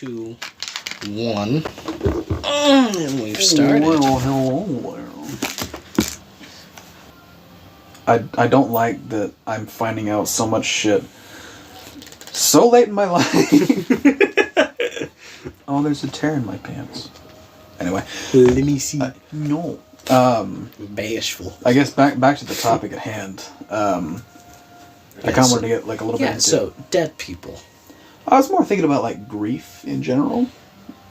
2, 1. And we've started. Well, hello. I don't like that I'm finding out so much shit so late in my life. Oh, there's a tear in my pants. Anyway. Let me see. No. Bashful. I guess back to the topic at hand. I kind of wanted to get like a little bit into... so dead people. I was more thinking about like grief in general.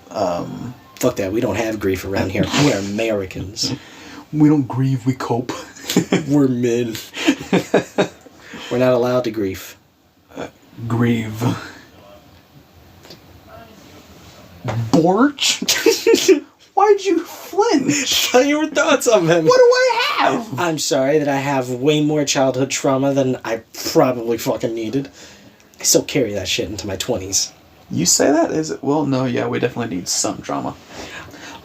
Fuck that, we don't have grief around here. We are Americans. We don't grieve, we cope. We're men. We're not allowed to grieve. Grieve. Borch? Why'd you flinch? Tell your thoughts on him. What do I have? I'm sorry that I have way more childhood trauma than I probably fucking needed. I still carry that shit into my 20s. You say that? Is it? Well, no, yeah, we definitely need some trauma.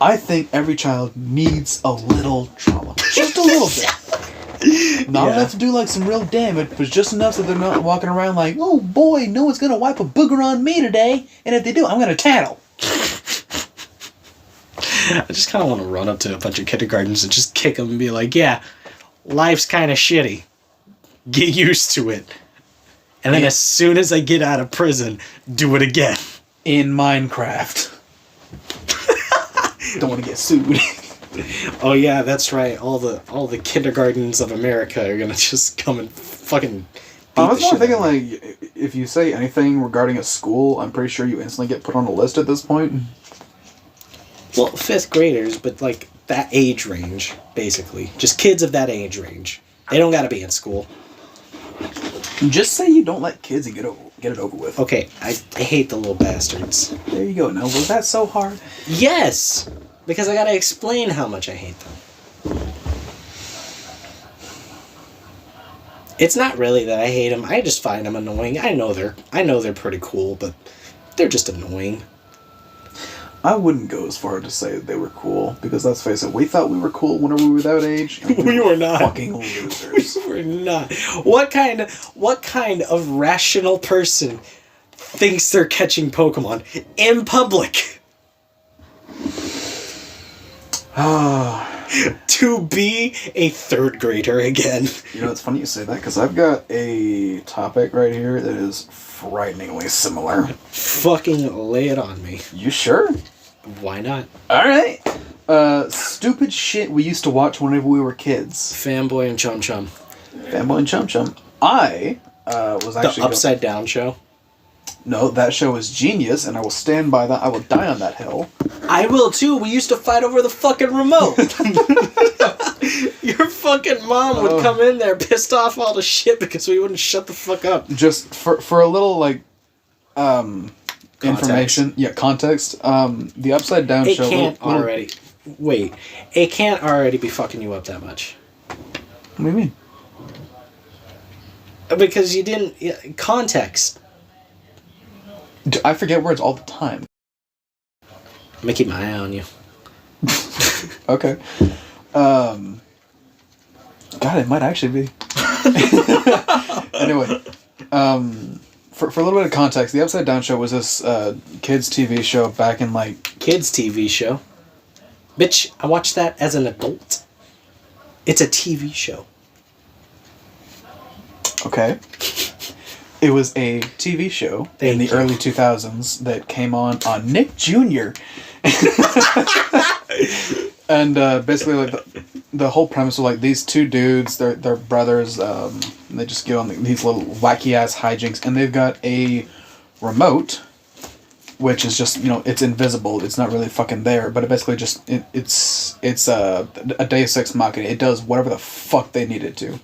I think every child needs a little trauma. Just a little bit. Not enough to do like some real damage, but just enough so they're not walking around like, oh boy, no one's gonna wipe a booger on me today, and if they do, I'm gonna tattle. I just kind of want to run up to a bunch of kindergartens and just kick them and be like, yeah, life's kind of shitty. Get used to it. And then as soon as I get out of prison, do it again. In Minecraft. Don't want to get sued. Oh yeah, that's right. All the kindergartens of America are gonna just come and fucking. I was more thinking like, if you say anything regarding a school, I'm pretty sure you instantly get put on a list at this point. Well, 5th graders, but like that age range, basically, just kids of that age range. They don't gotta be in school. Just say you don't let kids get it over with. Okay, I hate the little bastards. There you go. Now, was that so hard? Yes! Because I gotta explain how much I hate them. It's not really that I hate them. I just find them annoying. I know they're pretty cool, but they're just annoying. I wouldn't go as far to say they were cool, because let's face it, we thought we were cool whenever we were that age. And we were not. Fucking losers. We were not. What kind of rational person thinks they're catching Pokemon in public? To be a 3rd grader again. You know, it's funny you say that, because I've got a topic right here that is frighteningly similar. Fucking lay it on me. You sure? Why not? Alright. Stupid shit we used to watch whenever we were kids. Fanboy and Chum Chum. Fanboy and Chum Chum. I was actually... The Upside Down show? No, that show was genius, and I will stand by that. I will die on that hill. I will too. We used to fight over the fucking remote. Your fucking mom would come in there pissed off all the shit because we wouldn't shut the fuck up. Just for a little, like, information. Yeah, context. The Upside Down show... It can't already be fucking you up that much. What do you mean? Because you didn't... Context. I forget words all the time. I'm gonna keep my eye on you. Okay. God, it might actually be. Anyway, for a little bit of context, the Upside Down show was this kids' TV show back in like... Kids' TV show? Bitch, I watched that as an adult. It's a TV show. Okay. It was a TV show in the early 2000s that came on Nick Jr. And basically, like the whole premise was like these two dudes, they're brothers. They just go on these little wacky ass hijinks, and they've got a remote, which is just, you know, it's invisible. It's not really fucking there, but it basically just it's a Deus Ex Machina. It does whatever the fuck they need it to.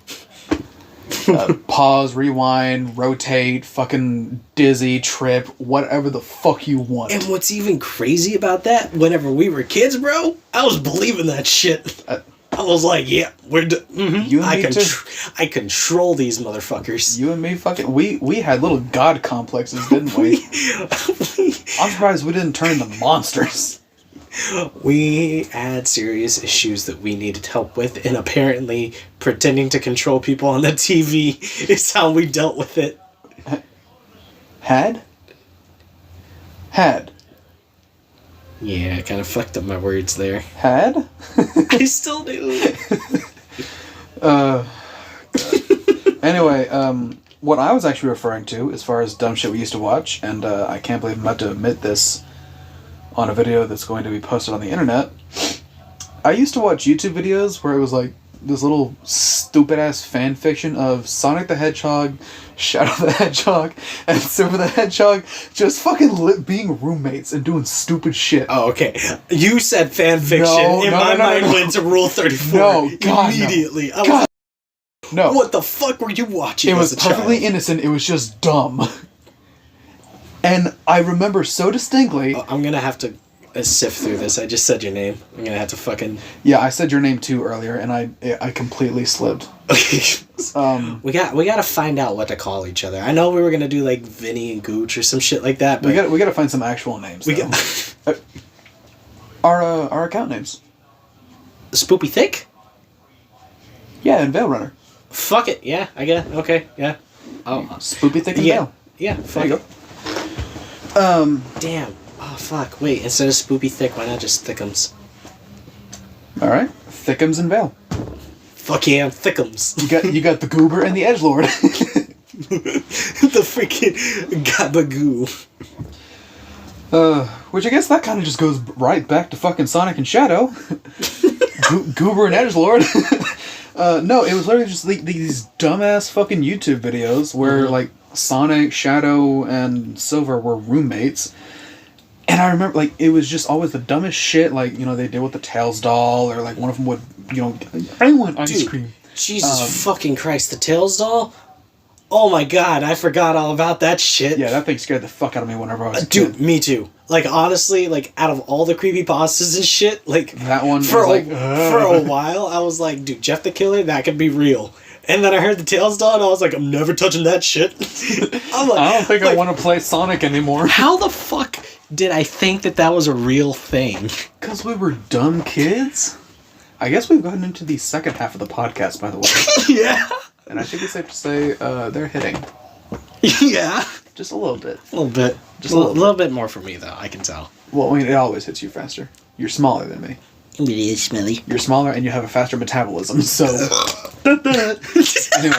Pause, rewind, rotate, fucking dizzy, trip, whatever the fuck you want. And what's even crazy about that, whenever we were kids, bro, I was believing that shit. I was like, yeah, I control these motherfuckers. You and me fucking... We had little god complexes, didn't we? I'm surprised we didn't turn into monsters. We had serious issues that we needed help with, and apparently pretending to control people on the TV is how we dealt with it. Had? Yeah, I kind of fucked up my words there. Had? I still do. Anyway, what I was actually referring to, as far as dumb shit we used to watch, and I can't believe I'm about to admit this on a video that's going to be posted on the internet. I used to watch YouTube videos where it was like this little stupid ass fan fiction of Sonic the Hedgehog, Shadow the Hedgehog, and Silver the Hedgehog just fucking being roommates and doing stupid shit. Oh, okay. You said fan fiction. No, In no, my no, no, mind no. went to Rule 34. No, God, immediately. no. I was God, no. like, what the fuck were you watching? It was as a perfectly child? innocent. It was just dumb. And I remember so distinctly. I'm gonna have to sift through this. I just said your name. I'm gonna have to fucking. Yeah, I said your name too earlier, and I completely slipped. We gotta find out what to call each other. I know we were gonna do like Vinny and Gooch or some shit like that. But We gotta find some actual names. we though. got Our account names. Spoopy Thick. Yeah, and Veil Runner. Fuck it. Yeah, I get it. Okay. Yeah. Oh. Spoopy Thick and Yeah. Veil. Yeah. There Fuck you it. go. Damn. Oh fuck. Wait. Instead of Spoopy Thick, why not just Thickums? All right, Thickums and Veil. Fuck yeah, Thickums. You got the Goober and the Edgelord. The freaking gabagoo. Which I guess that kind of just goes right back to fucking Sonic and Shadow. Goober and Edgelord. No, it was literally just these dumbass fucking YouTube videos where like Sonic, Shadow, and Silver were roommates. And I remember, like, it was just always the dumbest shit, like, you know, they did with the Tails doll, or, like, one of them would, you know, I want ice cream. Jesus fucking Christ, the Tails doll? Oh my god, I forgot all about that shit. Yeah, that thing scared the fuck out of me whenever I was a Dude, kid. me too. Like, honestly, like, out of all the creepypastas and shit, like... That one for was for a while, I was like, dude, Jeff the Killer, that could be real. And then I heard the Tails doll, and I was like, I'm never touching that shit. I'm like, I don't think I like, want to play Sonic anymore. how the fuck did I think that was a real thing? Because we were dumb kids? I guess we've gotten into the second half of the podcast, by the way. Yeah. And I think it's safe to say they're hitting. Yeah. Just a little bit. A little bit. Just a little bit more for me, though, I can tell. Well, I mean, it always hits you faster. You're smaller than me. It is smelly. You're smaller and you have a faster metabolism, so... Anyway.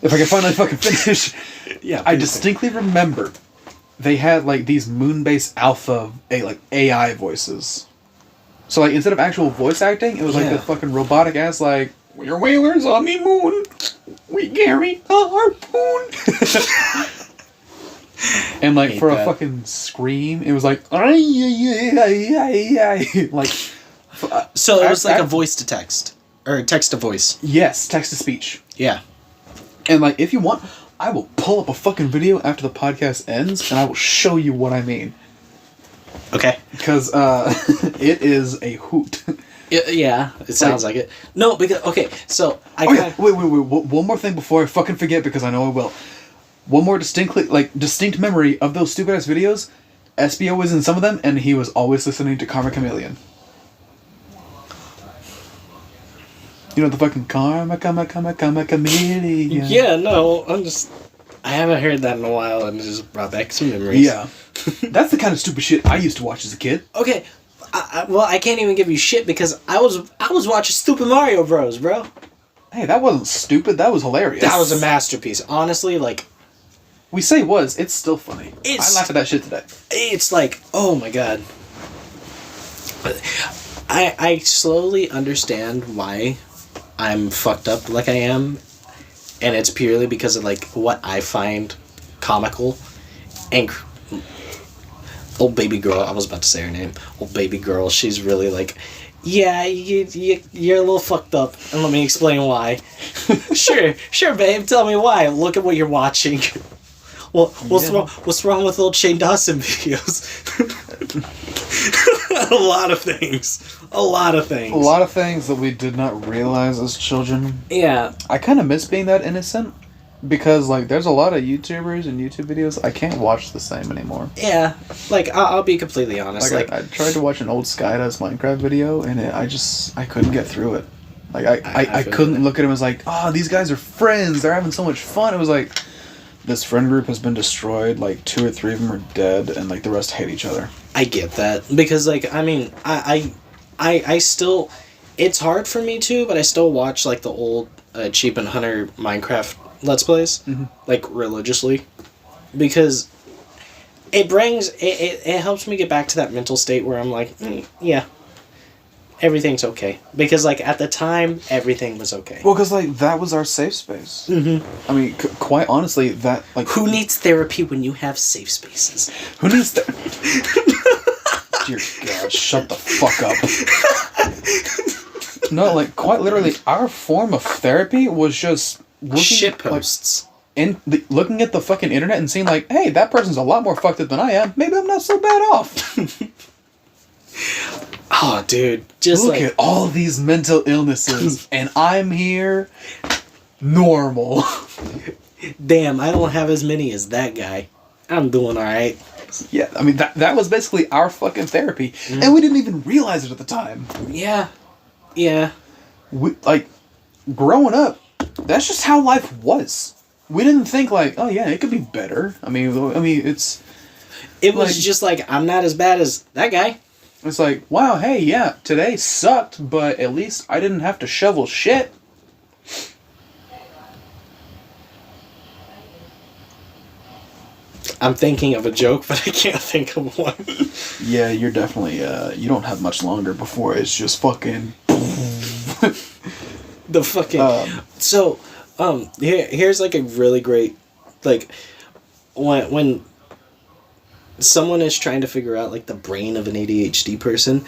If I can finally fucking finish... Yeah. I distinctly remember they had, like, these moon-based alpha, AI voices. So, like, instead of actual voice acting, it was like Yeah. the fucking robotic-ass, like, we're whalers on the moon. We carry a harpoon. And, like, Hate for that. a fucking scream, it was like, ay, ay, ay, ay, ay. Like, So it was like a act- voice to text. Or text to voice. yes, text-to-speech. Yeah. And, like, if you want, I will pull up a fucking video after the podcast ends, and I will show you what I mean. Okay. Because, it is a hoot. Yeah, it sounds like it. No, because, okay, so I Oh, kinda, yeah. Wait. One more thing before I fucking forget, because I know I will. One more distinct memory of those stupid ass videos. SBO was in some of them, and he was always listening to Karma Chameleon. You know the fucking Karma Chameleon. Yeah, no, I haven't heard that in a while, and it just brought back some memories. Yeah. That's the kind of stupid shit I used to watch as a kid. Okay, well, I can't even give you shit because I was watching Stupid Mario Bros, bro. Hey, that wasn't stupid. That was hilarious. That was a masterpiece. Honestly, like, We say was. It's still funny. It's- I laughed at that shit today. it's like, oh my god. I slowly understand why I'm fucked up like I am, and it's purely because of like what I find comical and old baby girl. I was about to say her name. Old baby girl. She's really like, yeah, you're a little fucked up, and let me explain why. Sure, babe. Tell me why. Look at what you're watching. Well, what's wrong with old Shane Dawson videos? A lot of things. A lot of things that we did not realize as children. Yeah. I kind of miss being that innocent. Because, like, there's a lot of YouTubers and YouTube videos I can't watch the same anymore. Yeah. Like, I'll be completely honest. Like, I tried to watch an old Skydoes Minecraft video, and I couldn't get through it. Like, I feel couldn't that. look at him as like, oh, these guys are friends. They're having so much fun. It was like, this friend group has been destroyed. Like 2 or 3 of them are dead, and like the rest hate each other. I get that because, like, I mean, I still, it's hard for me too, but I still watch like the old Cheap and Hunter Minecraft Let's Plays, like religiously, because it helps me get back to that mental state where I'm like, yeah, everything's okay. Because, like, at the time, everything was okay. Well, because, like, that was our safe space. I mean, quite honestly, that, like... Who needs therapy when you have safe spaces? Who needs Dear God, shut the fuck up. No, like, quite literally, our form of therapy was just... Shitposts. Looking at the fucking internet and seeing, like, hey, that person's a lot more fucked up than I am. Maybe I'm not so bad off. Oh, dude. Just look at all these mental illnesses, and I'm here normal. Damn, I don't have as many as that guy. I'm doing alright. Yeah, I mean, that was basically our fucking therapy, and we didn't even realize it at the time. Yeah. Yeah. We, like, growing up, that's just how life was. We didn't think, like, oh, yeah, it could be better. I mean, it's... It was like, just like, I'm not as bad as that guy. It's like, wow, hey, yeah, today sucked, but at least I didn't have to shovel shit. I'm thinking of a joke, but I can't think of one. Yeah, you're definitely, you don't have much longer before it's just fucking... The fucking... here's like a really great, like, when someone is trying to figure out like the brain of an ADHD person,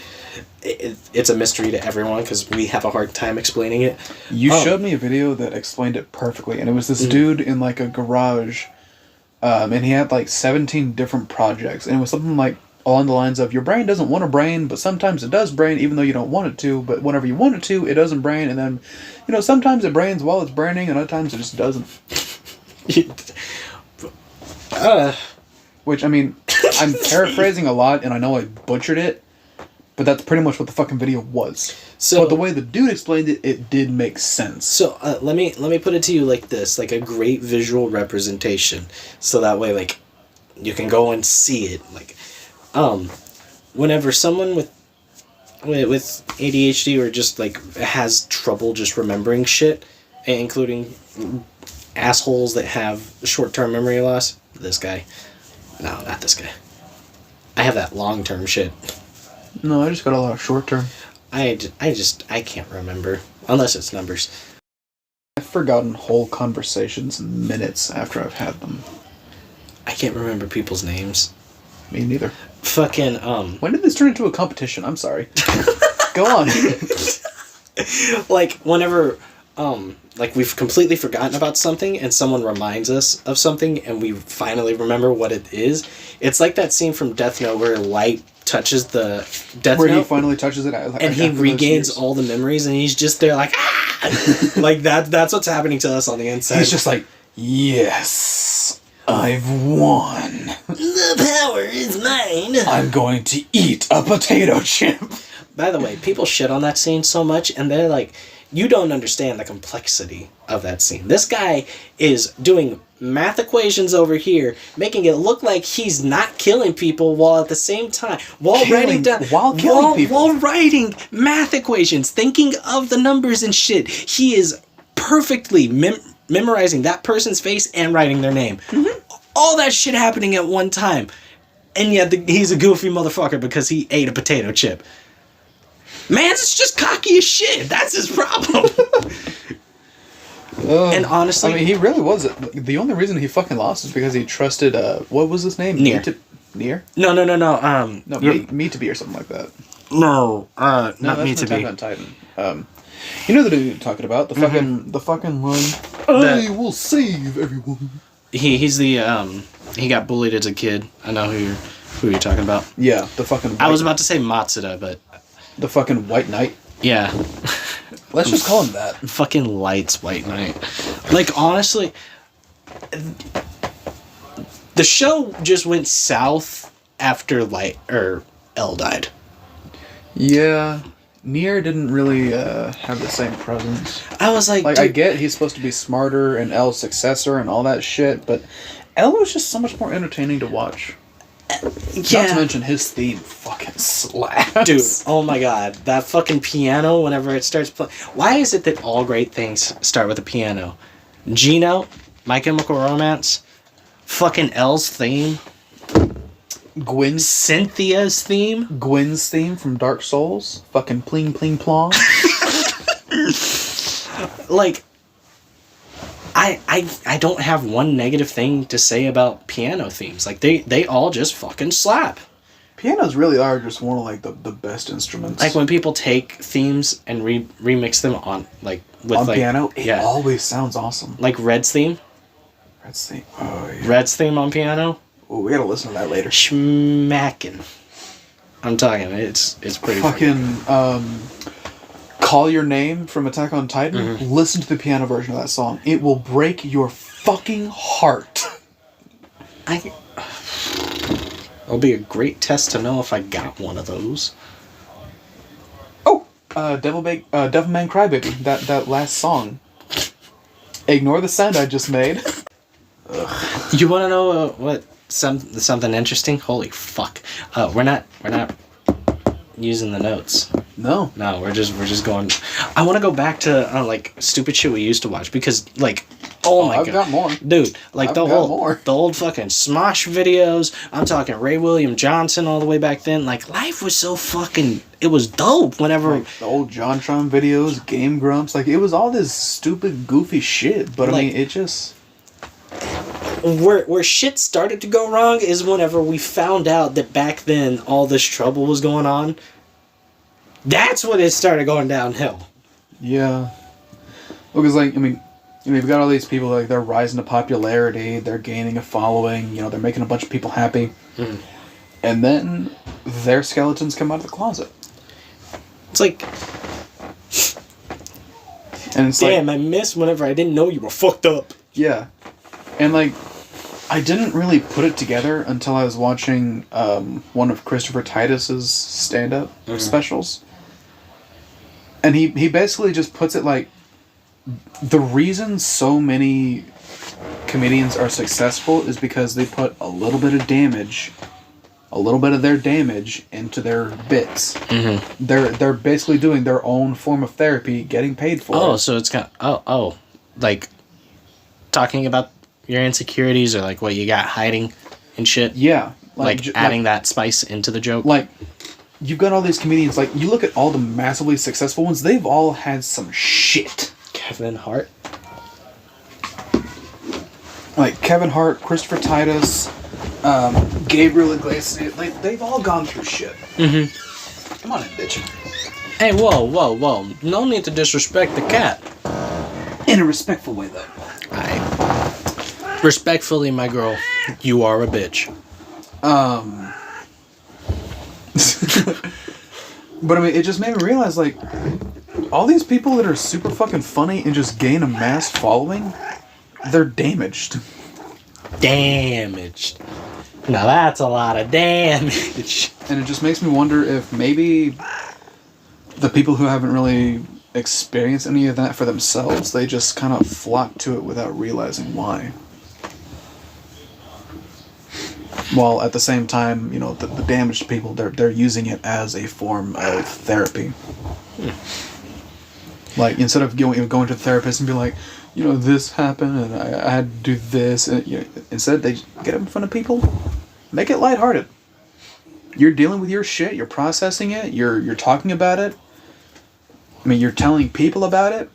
it's a mystery to everyone because we have a hard time explaining it. You showed me a video that explained it perfectly, and it was this dude in like a garage, and he had like 17 different projects, and it was something like along the lines of, your brain doesn't want to brain, but sometimes it does brain even though you don't want it to, but whenever you want it to, it doesn't brain, and then, you know, sometimes it brains while it's braining, and other times it just doesn't. Which, I mean, I'm paraphrasing a lot, and I know I butchered it, but that's pretty much what the fucking video was. So, but the way the dude explained it, it did make sense. So, let me put it to you like this, like a great visual representation, so that way, like, you can go and see it, like, whenever someone with ADHD or just like has trouble just remembering shit, including assholes that have short-term memory loss, this guy. No, not this guy. I have that long-term shit. No, I just got a lot of short-term. I can't remember unless it's numbers. I've forgotten whole conversations minutes after I've had them. I can't remember people's names. Me neither. Fucking, When did this turn into a competition? I'm sorry. Go on. Like, whenever, like, we've completely forgotten about something and someone reminds us of something and we finally remember what it is, it's like that scene from Death Note where Light touches the Death Note. Where he finally touches it. And he regains all the memories and he's just there like, ah! Like, that's what's happening to us on the inside. He's just like, yes, I've won. The power is mine. I'm going to eat a potato chip. By the way, people shit on that scene so much, and they're like, you don't understand the complexity of that scene. This guy is doing math equations over here, making it look like he's not killing people while at the same time, while writing math equations, thinking of the numbers and shit. He is perfectly memorizing that person's face and writing their name. Mm-hmm. All that shit happening at one time. And yet he's a goofy motherfucker because he ate a potato chip. Man's just cocky as shit. That's his problem. And honestly... I mean, he really was. The only reason he fucking lost is because he trusted... what was his name? Nier. Nier? No. Me to be or something like that. No, not Me to be. On Titan. You know the dude you're talking about? The fucking line. I will save everyone. He's the he got bullied as a kid. I know who you're talking about. Yeah, the fucking. I was about to say Matsuda, but the fucking White Knight. Yeah. Let's just call him that. Fucking Light's White Knight. Like, honestly, the show just went south after L died. Yeah. Nier didn't really have the same presence. I was like, Like, I get he's supposed to be smarter and L's successor and all that shit, but L was just so much more entertaining to watch. yeah. Not to mention his theme fucking slaps. Dude, oh my god, that fucking piano whenever it starts playing. Why is it that all great things start with a piano? Gino, My Chemical Romance, fucking L's theme, Cynthia's theme. Gwen's theme from Dark Souls. Fucking pling pling plong. Like, I don't have one negative thing to say about piano themes. Like, they all just fucking slap. Pianos really are just one of like the best instruments. Like when people take themes and remix them on like with on like piano, it always sounds awesome. Like Red's theme. Red's theme. Oh yeah. Red's theme on piano. Oh, we gotta listen to that later. Schmackin'. I'm talking. It's pretty. Fucking Call Your Name from Attack on Titan. Mm-hmm. Listen to the piano version of that song. It will break your fucking heart. It'll be a great test to know if I got one of those. Oh, Devilman Crybaby. That last song. Ignore the sound I just made. You want to know what something interesting? Holy fuck! We're not using the notes. No, we're just going. I want to go back to like stupid shit we used to watch because like, oh my god, I've got more, dude. Like the old fucking Smosh videos. I'm talking Ray William Johnson all the way back then. Like life was so fucking. It was dope whenever like the old JonTron videos, Game Grumps. Like it was all this stupid, goofy shit. But like, I mean, it just. Where shit started to go wrong is whenever we found out that back then all this trouble was going on. That's when it started going downhill. Yeah. Because, like, I mean, you've got all these people, like, they're rising to popularity, they're gaining a following, they're making a bunch of people happy. Mm. And then their skeletons come out of the closet. It's like... And it's damn, I missed whenever I didn't know you were fucked up. Yeah. And, like, I didn't really put it together until I was watching one of Christopher Titus's stand-up specials. And he basically just puts it like, the reason so many comedians are successful is because they put a little bit of their damage into their bits. Mm-hmm. They're basically doing their own form of therapy, getting paid for it. Oh, so it's kind of, like talking about your insecurities or like what you got hiding and shit. Yeah. Like adding that spice into the joke. Like, you've got all these comedians, like, you look at all the massively successful ones, they've all had some shit. Kevin Hart. Like, Kevin Hart, Christopher Titus, Gabriel Iglesias, they've all gone through shit. Mm-hmm. Come on in, bitch. Hey, whoa. No need to disrespect the cat. In a respectful way, though. Respectfully, my girl, you are a bitch. But I mean, it just made me realize, like, all these people that are super fucking funny and just gain a mass following, they're damaged. Damaged. Now that's a lot of damage. And it just makes me wonder if maybe the people who haven't really experienced any of that for themselves, they just kind of flock to it without realizing why. While at the same time, the damaged people, they're using it as a form of therapy. Like, instead of going to the therapist and be like, this happened and I had to do this, and instead they get up in front of people, make it lighthearted. You're dealing with your shit, you're processing it, you're talking about it. I mean, you're telling people about it,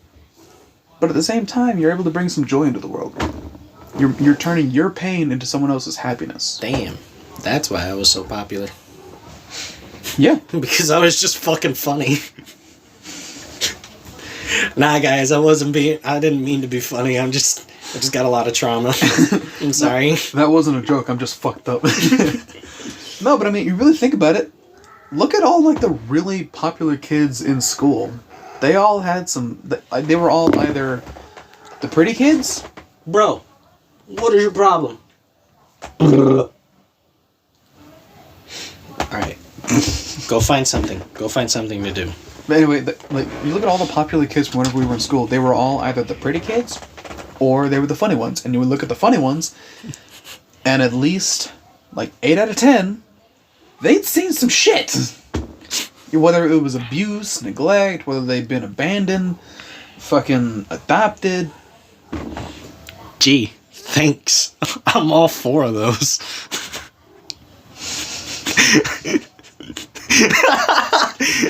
but at the same time, you're able to bring some joy into the world. You're turning your pain into someone else's happiness. Damn. That's why I was so popular. Yeah. Because I was just fucking funny. Nah, guys, I didn't mean to be funny. I just got a lot of trauma. I'm sorry. That wasn't a joke. I'm just fucked up. No, but I mean, you really think about it. Look at all, like, the really popular kids in school. They all had they were all either the pretty kids. Bro. What is your problem? Alright. Go find something. Go find something to do. But anyway, like you look at all the popular kids from whenever we were in school, they were all either the pretty kids or they were the funny ones. And you would look at the funny ones, and at least like 8 out of 10, they'd seen some shit. Whether it was abuse, neglect, whether they'd been abandoned, fucking adopted. Gee, thanks. I'm all 4 of those.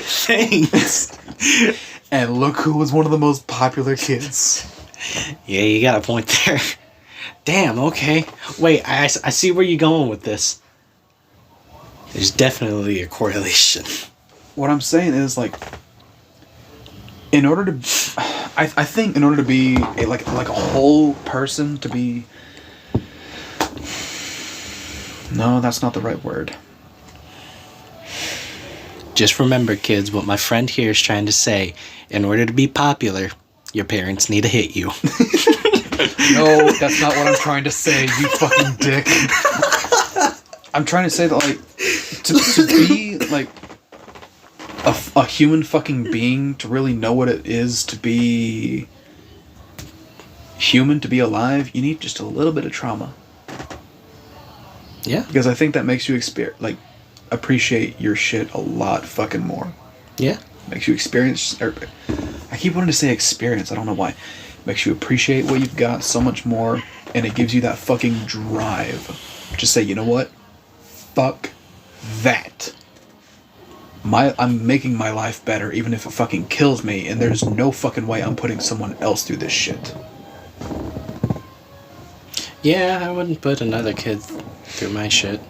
Thanks. And look who was one of the most popular kids. Yeah, you got a point there. Damn, okay. Wait, I see where you're going with this. There's definitely a correlation. What I'm saying is, like, in order to... I think in order to be like a whole person, to be... No, that's not the right word. Just remember, kids, what my friend here is trying to say. In order to be popular, your parents need to hit you. No, that's not what I'm trying to say, you fucking dick. I'm trying to say that, like, to be, like, a human fucking being, to really know what it is to be human, to be alive, you need just a little bit of trauma. Yeah. Because I think that makes you appreciate your shit a lot fucking more. Yeah. Makes you experience... I keep wanting to say experience, I don't know why. Makes you appreciate what you've got so much more, and it gives you that fucking drive. Just say, you know what? Fuck that. I'm making my life better, even if it fucking kills me, and there's no fucking way I'm putting someone else through this shit. Yeah, I wouldn't put another kid through my shit.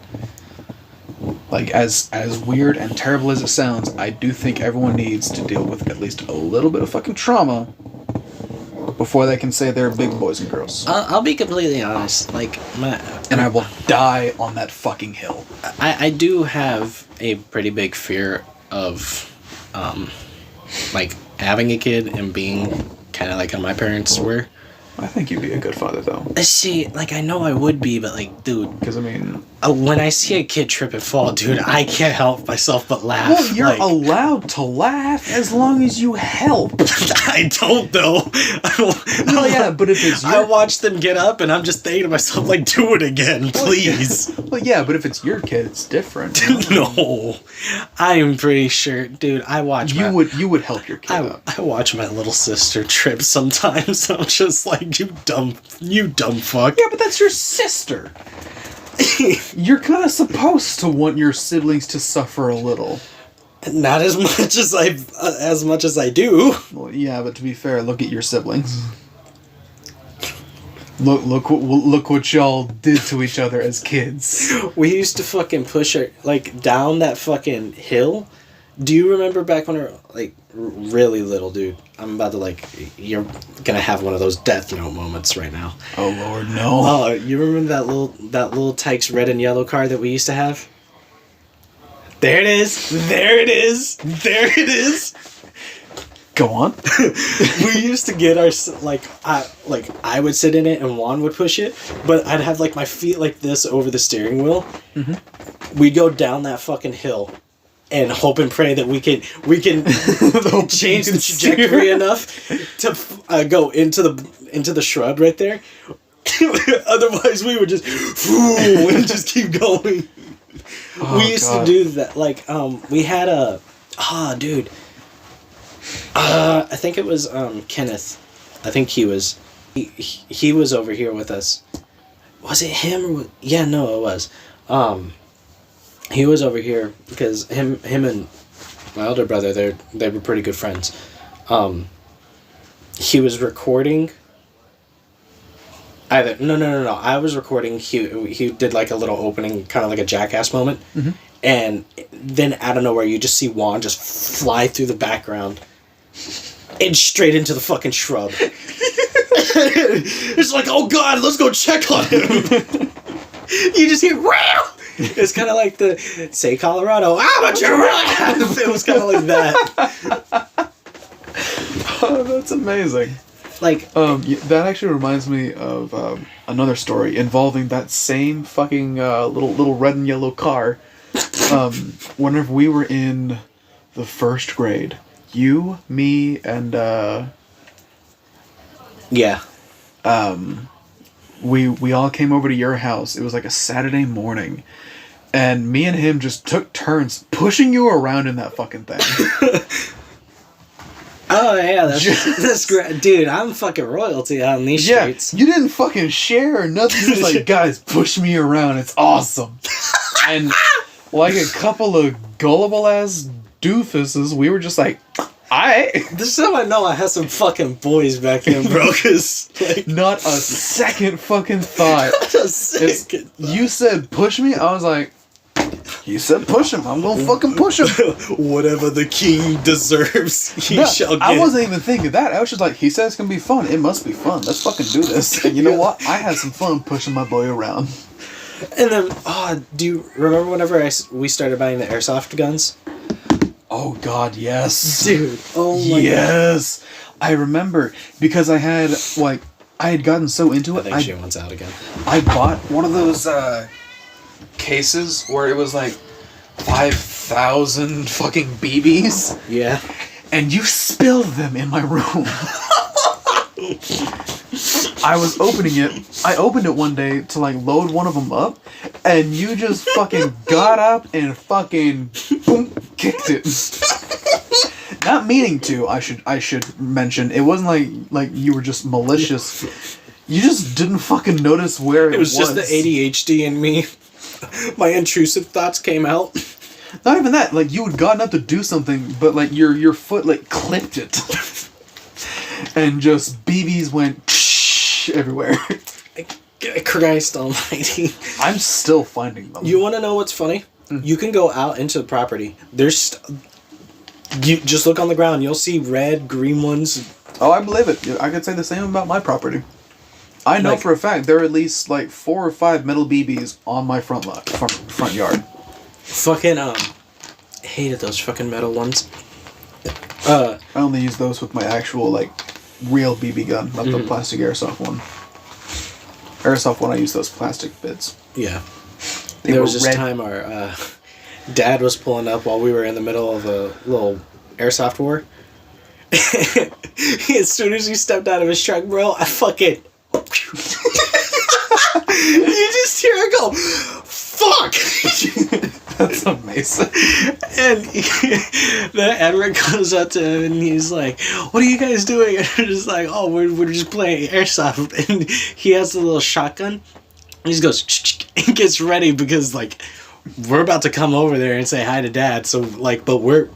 Like, as weird and terrible as it sounds, I do think everyone needs to deal with at least a little bit of fucking trauma before they can say they're big boys and girls. I'll be completely honest. Like, and I will die on that fucking hill. I do have a pretty big fear of, like, having a kid and being kind of like how my parents were. I think you'd be a good father, though. See, like, I know I would be, but, like, dude... Because, I mean... when I see a kid trip and fall, dude, I can't help myself but laugh. Well, you're allowed to laugh as long as you help. I don't, though. Yeah, but if it's I watch them get up, and I'm just thinking to myself, like, do it again, please. Well, yeah, but if it's your kid, it's different. No. I am pretty sure, dude, I watch You would help your kid out. I watch my little sister trip sometimes, and I'm just like, you dumb fuck. Yeah, but that's your sister. You're kind of supposed to want your siblings to suffer a little. Not as much as I do. Well, yeah, but to be fair, look at your siblings. Look what y'all did to each other as kids. We used to fucking push her, like, down that fucking hill. Do you remember back when we were, like, really little, dude? I'm about to, like, you're gonna have one of those Death Note moments right now. Oh, Lord, no. Oh, you remember that little Tykes red and yellow car that we used to have? There it is. There it is. There it is. Go on. We used to get our, I would sit in it and Juan would push it, but I'd have, like, my feet like this over the steering wheel. Mm-hmm. We'd go down that fucking hill and hope and pray that we can change the trajectory enough to go into the shrub right there. Otherwise, we would just and just keep going. Oh, we used to do that. Like, we had a dude. I think it was Kenneth. I think he was over here with us. Was it him? Yeah, no, it was. He was over here because him and my elder brother, they were pretty good friends. He was recording. No. I was recording. He did like a little opening, kind of like a jackass moment, mm-hmm. And then out of nowhere, you just see Juan just fly through the background and straight into the fucking shrub. It's like, oh god, let's go check on him. You just hear, wow. It's kind of like the say Colorado amateur. It was kind of like that. Oh, that's amazing. Like, that actually reminds me of another story involving that same fucking little red and yellow car. Whenever we were in the first grade, You, me, and Yeah. we all came over to your house. It was like a Saturday morning. And me and him just took turns pushing you around in that fucking thing. Oh yeah, that's great, dude. I'm fucking royalty out in these streets. You didn't fucking share or nothing. You was like, guys, push me around. It's awesome. And like a couple of gullible ass doofuses, we were just like, This is how I know I had some fucking boys back then, bro. Cause like, not a second fucking thought. not a second. You said push me. I was like, you said push him. I'm gonna fucking push him. Whatever the king deserves, he shall get. I wasn't even thinking that. I was just like, he said it's gonna be fun. It must be fun. Let's fucking do this. And you know what? I had some fun pushing my boy around. And then, do you remember whenever we started buying the airsoft guns? Oh God, yes, dude. Oh my yes. God. I remember because I had gotten so into it. I think she wants out again. I bought one of those cases where it was like 5,000 fucking BBs. Yeah. And you spilled them in my room. I was opening it. I opened it one day to like load one of them up, and you just fucking got up and fucking boom, kicked it. Not meaning to. I should mention it wasn't like you were just malicious. You just didn't fucking notice where it was. It was just the ADHD in me. My intrusive thoughts came out. Not even that. Like you had gotten up to do something, but like your foot like clipped it, and just BBs went everywhere. Christ almighty. I'm still finding them. You want to know what's funny? You can go out into the property. There's you just look on the ground. You'll see red, green ones. Oh, I believe it. I could say the same about my property. I know for a fact there are at least like 4 or 5 metal BBs on my front yard. Fucking hated those fucking metal ones. I only use those with my actual like real BB gun, not the plastic airsoft one. Airsoft one, I use those plastic bits. Yeah. There was this time our dad was pulling up while we were in the middle of a little airsoft war. As soon as he stepped out of his truck, bro, I fucking... You just hear it go, fuck! That's amazing. And then Edward comes up to him and he's like, what are you guys doing? And we're just like, oh, we're just playing airsoft. And he has a little shotgun. And he just goes, and gets ready because, like, we're about to come over there and say hi to Dad. So, like, but we're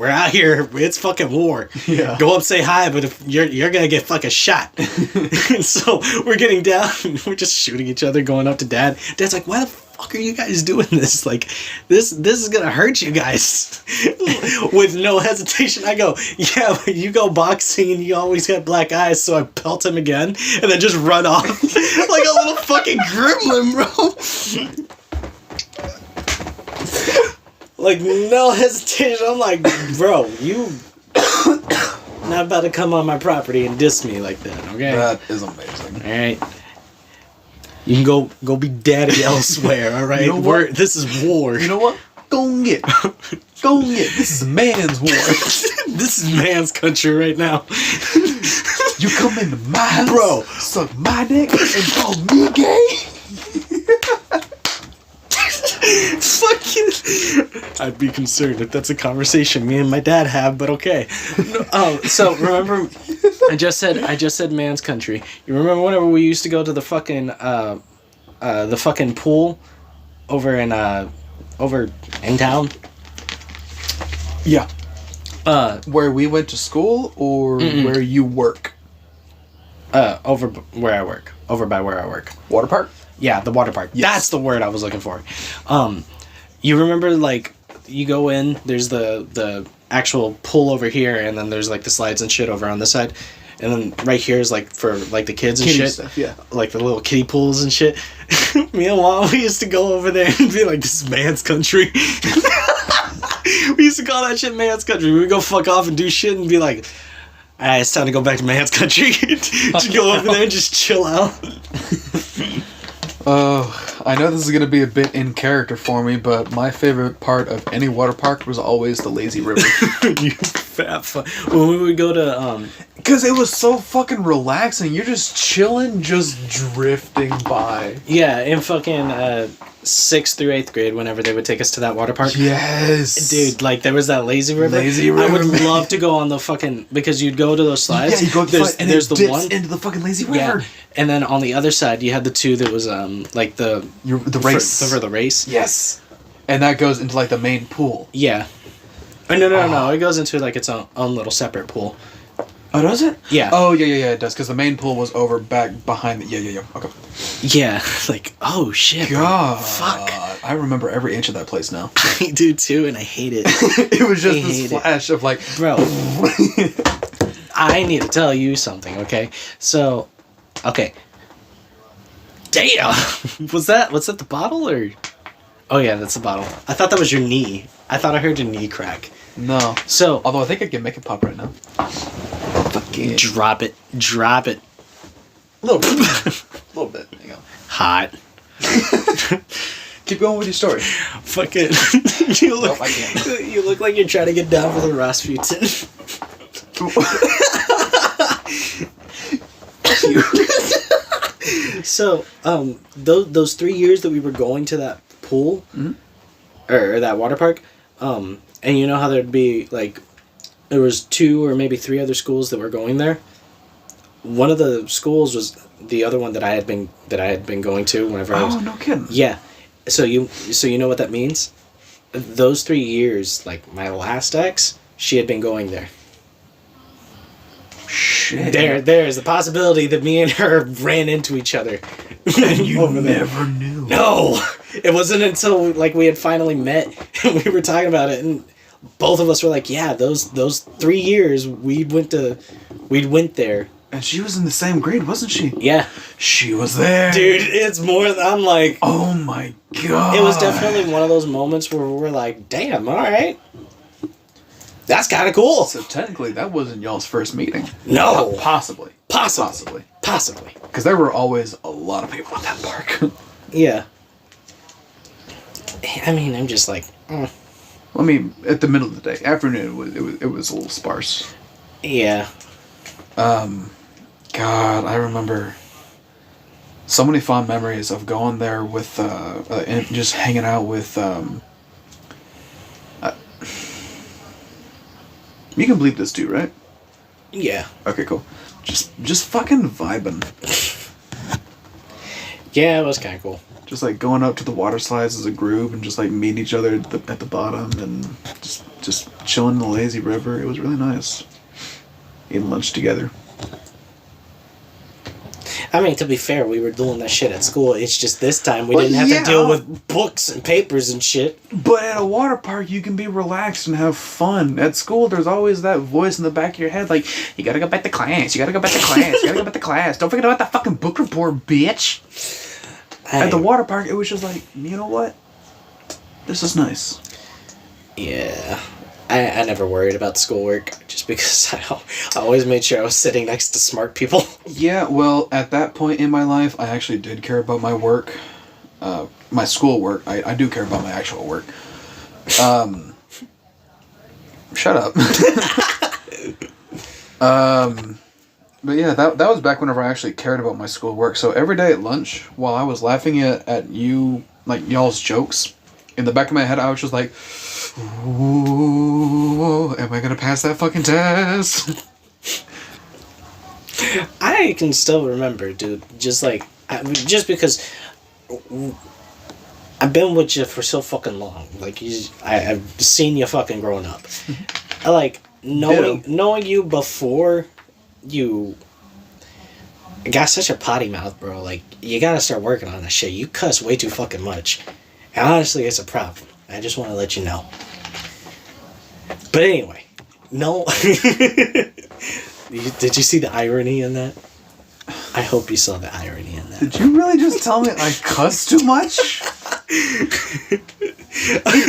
out here. It's fucking war. Yeah. Go up, say hi, but if you're gonna get fucking shot. And so we're getting down. And we're just shooting each other, going up to Dad. Dad's like, why the fuck are you guys doing this? Like, this is gonna hurt you guys. With no hesitation, I go, yeah, but you go boxing and you always got black eyes, so I pelt him again and then just run off like a little fucking gremlin, bro. Like, no hesitation. I'm like, bro, you not about to come on my property and diss me like that, okay? That is amazing. Alright. You can go be daddy elsewhere, alright? You know what? This is war. You know what? Go and get. Go and get. This is man's war. This is man's country right now. You come into my house, bro, suck my dick, and call me gay? Fucking, I'd be concerned if that's a conversation me and my dad have, but okay. No, so remember, I just said man's country. You remember whenever we used to go to the fucking pool over in town? Yeah. Where we went to school or where you work? Over where I work. Over by where I work. Water park? Yeah, the water park. Yes. That's the word I was looking for. You remember, like, you go in, there's the actual pool over here, and then there's, like, the slides and shit over on this side. And then right here is, like, for, like, the kids and Kiddie shit. Stuff, yeah. Like, the little kiddie pools and shit. Me and Mom, we used to go over there and be like, this is man's country. We used to call that shit man's country. We would go fuck off and do shit and be like, alright, it's time to go back to man's country. Just go over there and just chill out. Oh, I know this is going to be a bit in character for me, but my favorite part of any water park was always the lazy river. You have fun. When we would go to Because it was so fucking relaxing. You're just chilling, just drifting by. yeah, in fucking 6th through 8th grade, whenever they would take us to that water park. Yes. Dude, like there was that lazy river. Lazy river, I would man. love to go on the fucking, because you'd go to those slides. Yeah, you go to the slide, and there's it the dips one into the fucking lazy river. yeah, and then on the other side you had the two that was like the race. for the race. Yes. And that goes into like the main pool. Yeah. Oh, no. It goes into like its own little separate pool. Oh, does it? Yeah. Oh, yeah, it does. Because the main pool was over back behind the... Yeah. Okay. Yeah. Like, oh, shit. God. Bro. Fuck. I remember every inch of that place now. I do, too, and I hate it. It was just this flash of like... Bro. I need to tell you something, okay? So, okay. Damn! Was that the bottle, or... Oh, yeah, that's the bottle. I thought that was your knee. I thought I heard your knee crack. No. So... Although I think I can make it pop right now. Fucking... Drop it. A little bit. A little bit. Hang on. Hot. Keep going with your story. Fucking... you look, Nope, I can't. You look like you're trying to get down for the Rasputin. So, those 3 years that we were going to that pool, or that water park, and you know how there'd be like, there was 2 or maybe 3 other schools that were going there. One of the schools was the other one that I had been going to whenever I was. Oh, no kidding. Yeah, so you know what that means? Those 3 years, like my last ex, she had been going there. Shit. There's a possibility that me and her ran into each other. And you never knew. No! It wasn't until like we had finally met and we were talking about it, and both of us were like, yeah, those 3 years we went there. And she was in the same grade, wasn't she? Yeah. She was there. Dude, it's more than I'm like, oh my god. it was definitely one of those moments where we're like, damn, alright. That's kind of cool. So technically, that wasn't y'all's first meeting. No. Possibly. Possibly. Because there were always a lot of people at that park. Yeah. I mean, I'm just like, I mean, at the middle of the day, afternoon, it was a little sparse. yeah. God, I remember so many fond memories of going there with, and just hanging out with, you can bleep this too, right? Yeah. Okay, cool. Just fucking vibing. Yeah, it was kind of cool. Just like going up to the water slides as a group and just like meeting each other at the bottom and just chilling in the lazy river. It was really nice. Eating lunch together. I mean, to be fair, we were doing that shit at school. It's just this time we didn't have to deal with books and papers and shit. But at a water park, you can be relaxed and have fun. At school, there's always that voice in the back of your head like, you gotta go back to class, you gotta go back to class, you gotta go back to class. Don't forget about that fucking book report, bitch. At the water park, it was just like, you know what? This is nice. Yeah. I never worried about schoolwork just because I always made sure I was sitting next to smart people. Yeah, well, at that point in my life, I actually did care about my work. My schoolwork. I do care about my actual work. Shut up. But yeah, that was back whenever I actually cared about my schoolwork. So every day at lunch, while I was laughing at you, like y'all's jokes, in the back of my head, I was just like, ooh, am I gonna pass that fucking test? I can still remember, dude. Just because I've been with you for so fucking long. Like I've seen you fucking growing up. I like knowing you before you got such a potty mouth, bro. Like you gotta start working on that shit. You cuss way too fucking much, and honestly, it's a problem. I just want to let you know. But anyway, no. Did you see the irony in that? I hope you saw the irony in that. Did you really just tell me I cuss too much? It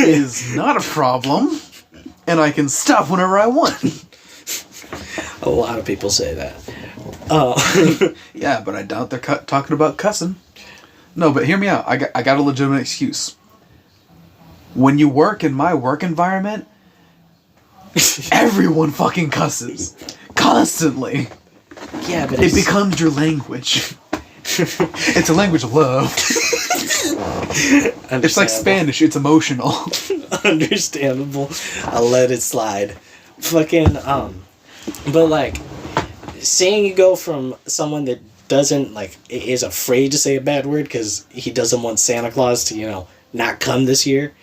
is not a problem, and I can stop whenever I want. A lot of people say that. Yeah, but I doubt they're talking about cussing. No, but hear me out. I got a legitimate excuse. When you work in my work environment, Everyone fucking cusses. Constantly. Yeah, but It becomes your language. It's a language of love. It's like Spanish, it's emotional. Understandable. I'll let it slide. Fucking, but like, seeing you go from someone that doesn't, like, is afraid to say a bad word because he doesn't want Santa Claus to, not come this year,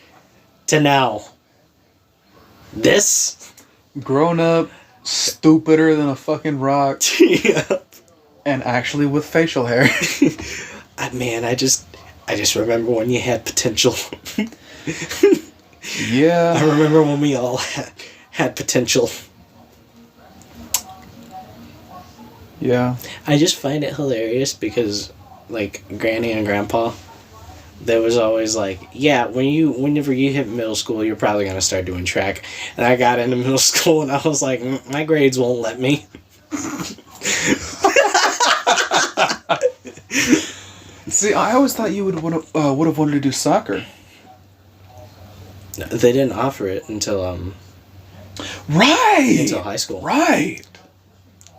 to now, this. Grown up, stupider than a fucking rock, Yeah. and actually with facial hair. Man, I just remember when you had potential. Yeah. I remember when we all had potential. Yeah. I just find it hilarious because, like, Granny and Grandpa, there was always like, yeah, whenever you hit middle school, you're probably gonna start doing track. And I got into middle school and I was like, my grades won't let me. See, I always thought you would have wanted to do soccer. They didn't offer it until Right. until high school. Right.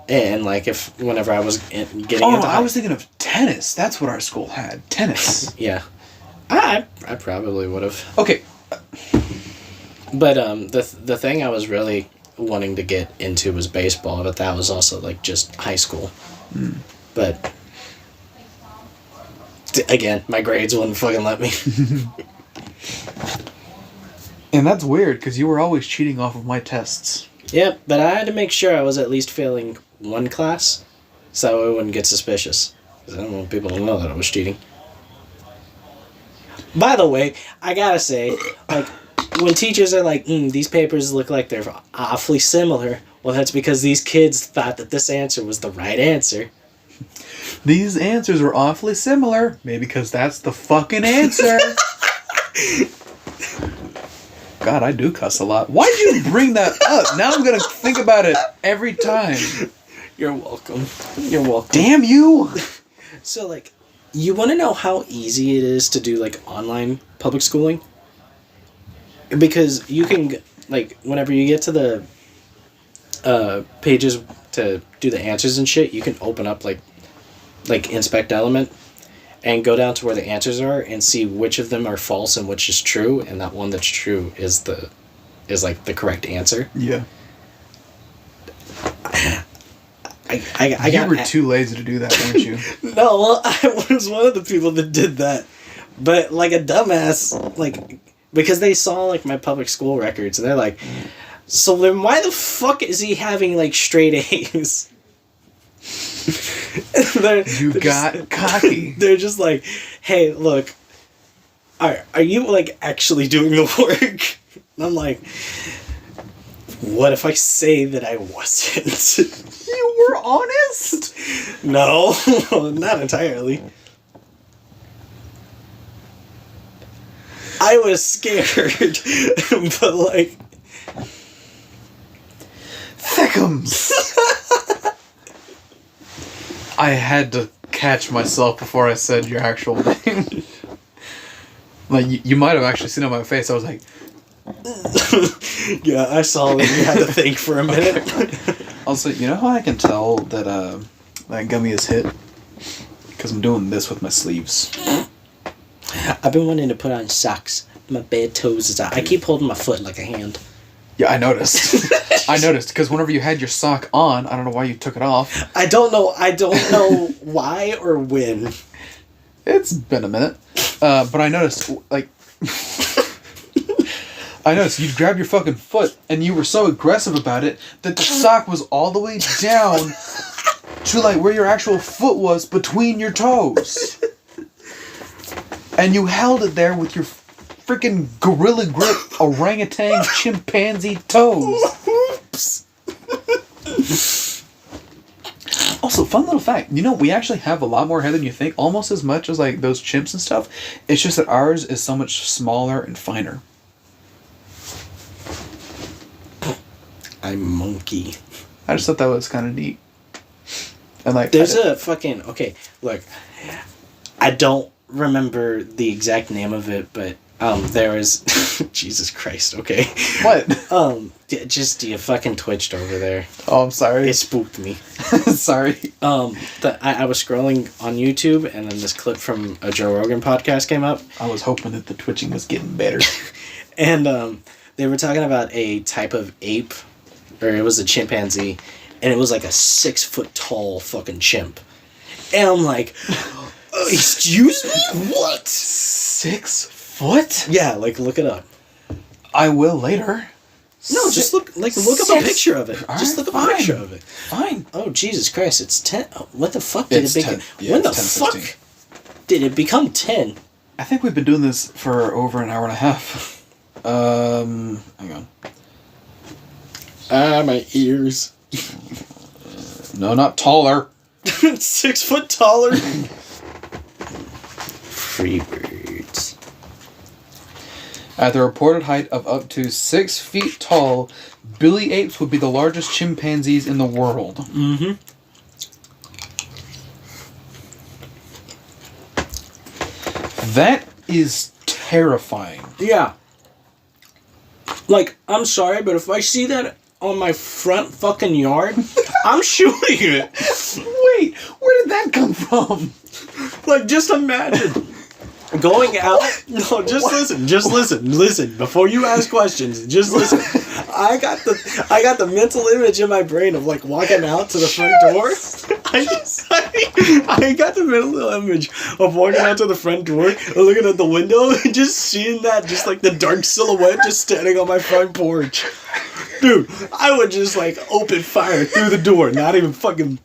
And like whenever I was getting Oh, into I was thinking of tennis. That's what our school had. Tennis. yeah, I probably would have. Okay. But the thing I was really wanting to get into was baseball, but that was also like just high school. But again, my grades wouldn't fucking let me. And that's weird because you were always cheating off of my tests. Yep, but I had to make sure I was at least failing one class, so I wouldn't get suspicious. Because I don't want people to know that I was cheating. By the way, I gotta say, like, when teachers are like, these papers look like they're awfully similar, well, that's because these kids thought that this answer was the right answer. These answers are awfully similar. Maybe because that's the fucking answer. God, I do cuss a lot. Why'd you bring that up? Now I'm gonna think about it every time. You're welcome. You're welcome. Damn you! So, like, you want to know how easy it is to do, like, online public schooling? Because you can, like, whenever you get to the pages to do the answers and shit, you can open up, like Inspect Element and go down to where the answers are and see which of them are false and which is true, and that one that's true is like the correct answer. Yeah. You were too lazy to do that, weren't you? No, well, I was one of the people that did that. But, like, a dumbass, like, because they saw, like, my public school records, and they're like, so then why the fuck is he having, like, straight A's? You got cocky. They're just like, hey, look, are you, like, actually doing the work? And I'm like, what if I say that I wasn't? You were honest? No, not entirely. I was scared, but like... Thickums! I had to catch myself before I said your actual name. Like, you might have actually seen it on my face. I was like... Yeah, I saw that you had to think for a minute. Also, you know how I can tell that that gummy is hit? Because I'm doing this with my sleeves. I've been wanting to put on socks. My bare toes is out. I keep holding my foot like a hand. Yeah, I noticed. I noticed, because whenever you had your sock on, I don't know why you took it off. I don't know why or when. It's been a minute. But I noticed, like... I noticed you'd grab your fucking foot, and you were so aggressive about it that the sock was all the way down to, like, where your actual foot was between your toes. And you held it there with your freaking gorilla grip orangutan chimpanzee toes. Oops. Also, fun little fact. You know, we actually have a lot more hair than you think. Almost as much as, like, those chimps and stuff. It's just that ours is so much smaller and finer. I'm monkey. I just thought that was kind of neat. And, like... There's a fucking... Okay, look. I don't remember the exact name of it, but There is Jesus Christ. Okay. What? Just you fucking twitched over there. Oh, I'm sorry. It spooked me. Sorry. I was scrolling on YouTube, and then this clip from a Joe Rogan podcast came up. I was hoping that the twitching was getting better. And they were talking about a type of ape, or it was a chimpanzee, and it was like a 6 foot tall fucking chimp. And I'm like, excuse me? What? 6 foot? Yeah, like look it up. I will later. No, just look up a picture of it. All just right, look up a picture of it. Fine. Oh Jesus Christ! It's 10. Oh, what the fuck did It's it become? 10. Yeah, When the it's 10, fuck 16. did it become 10? I think we've been doing this for over an hour and a half. Hang on. My ears. No, not taller. 6 foot taller. Freebirds. At the reported height of up to 6 feet tall, billy apes would be the largest chimpanzees in the world. Mm-hmm. That is terrifying. Yeah. Like, I'm sorry, but if I see that on my front fucking yard, I'm shooting it. Wait, where did that come from? Like, just imagine going out. No, just listen. Before you ask questions, just listen. I got the mental image in my brain of like walking out to the front door. I got the mental image of walking out to the front door and looking at the window and just seeing that, just like the dark silhouette just standing on my front porch. Dude, I would just like open fire through the door, not even fucking.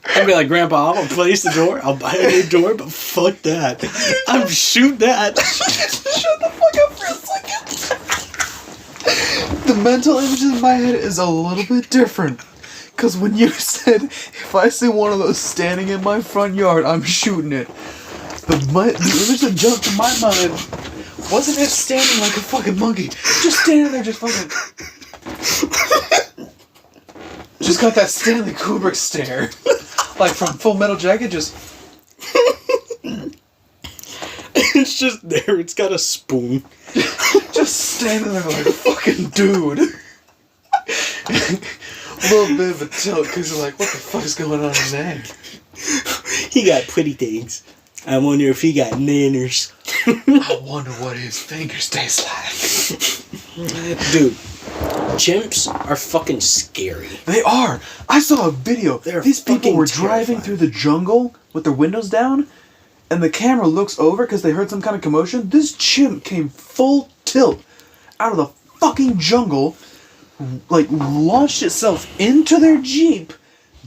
I'd be like, Grandpa, I'm gonna place the door, I'll buy a new door, but fuck that. I'm shoot that. Shut the fuck up for a second. The mental image in my head is a little bit different. Because when you said, if I see one of those standing in my front yard, I'm shooting it. The image that jumped to my mind wasn't it standing like a fucking monkey. Just standing there, just fucking. Just got that Stanley Kubrick stare. Like from Full Metal Jacket, just. It's just there, it's got a spoon. Just standing there like a fucking dude. A little bit of a tilt because you're like, what the fuck is going on in there? He got pretty things. I wonder if he got nanners. I wonder what his fingers taste like. Dude, chimps are fucking scary. They are. I saw a video. These people fucking were driving terrifying. through the jungle with their windows down, and the camera looks over because they heard some kind of commotion. This chimp came full tilt out of the fucking jungle, like launched itself into their Jeep,